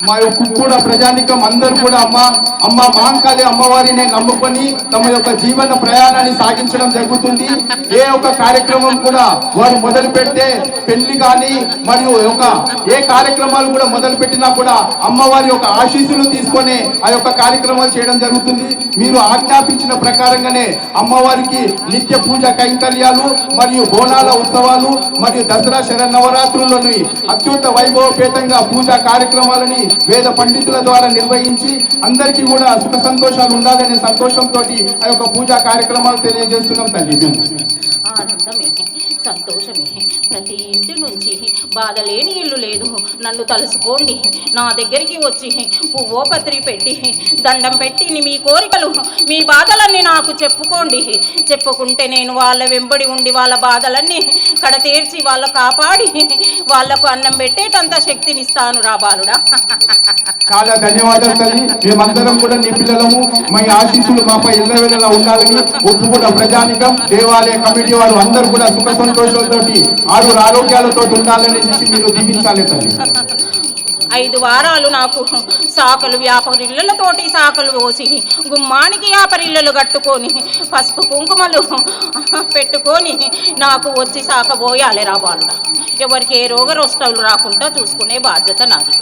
మా యొక్క కూడా ప్రజానికం అందరూ కూడా అమ్మ మాంకాళి అమ్మవారిని నమ్ముకొని తమ యొక్క జీవన ప్రయాణాన్ని సాగించడం జరుగుతుంది. ఏ ఒక్క కార్యక్రమం కూడా వారు మొదలు పెడితే పెళ్లి కానీ మరియు ఏ కార్యక్రమాలు కూడా మొదలు పెట్టినా కూడా అమ్మవారి యొక్క ఆశీస్సులు తీసుకొని ఆ యొక్క కార్యక్రమాలు చేయడం జరుగుతుంది. మీరు ఆజ్ఞాపించిన ప్రకారంగానే అమ్మవారికి నిత్య పూజ కైంకర్యాలు మరియు బోనాల ఉత్సవాలు మరియు దసరా శరన్నవరాత్రుల్లోని అత్యంత వైభవపేతంగా పూజా కార్యక్రమాలని వేద పండితుల ద్వారా నిర్వహించి అందరికీ కూడా సుఖ సంతోషాలు ఉండాలనే సంతోషంతో ఆ యొక్క పూజా కార్యక్రమాలు తెలియజేస్తున్నాం తల్లి. ఆనందమే, సంతోషమే. ప్రతి ఇంటి నుంచి బాధ లేని ఇల్లు లేదు. నన్ను తలుసుకోండి, నా దగ్గరికి వచ్చి పువ్వో పత్రి పెట్టి దండం పెట్టి మీ కోరికలు మీ బాధలన్నీ నాకు చెప్పుకోండి. చెప్పుకుంటే నేను వాళ్ళ వెంబడి ఉండి వాళ్ళ బాధలన్నీ కడతీర్చి వాళ్ళ కాపాడి వాళ్లకు అన్నం పెట్టేటంత శక్తినిస్తాను రా బాలుడా. చాలా ధన్యవాదాలు తల్లి. మేమందరం కూడా నీ పిల్లలము, మీ ఆశీస్సులు మాపై ఎల్లవేళలా ఉండాలని ఒప్పుకున్న ప్రజానికం, దేవాలయ కమిటీ వారు అందరూ కూడా సుఖ సంతోషాలతో ఆరోగ్యాలతో ఉండాలని మీరు దీవించాలి తల్లి. 5 వారాలు నాకు సాకలు వ్యాపారిళ్ళతోటి సాకలు పోసి గుమ్మానికి వ్యాపారిళ్ళు కట్టుకొని పసుపు కుంకుమలు పెట్టుకొని నాకు వచ్చి సాక పోయాలి రా బాలుడా. ఎవరికి ఏ రోగరోష్టాలు రాకుండా చూసుకునే బాధ్యత నాది.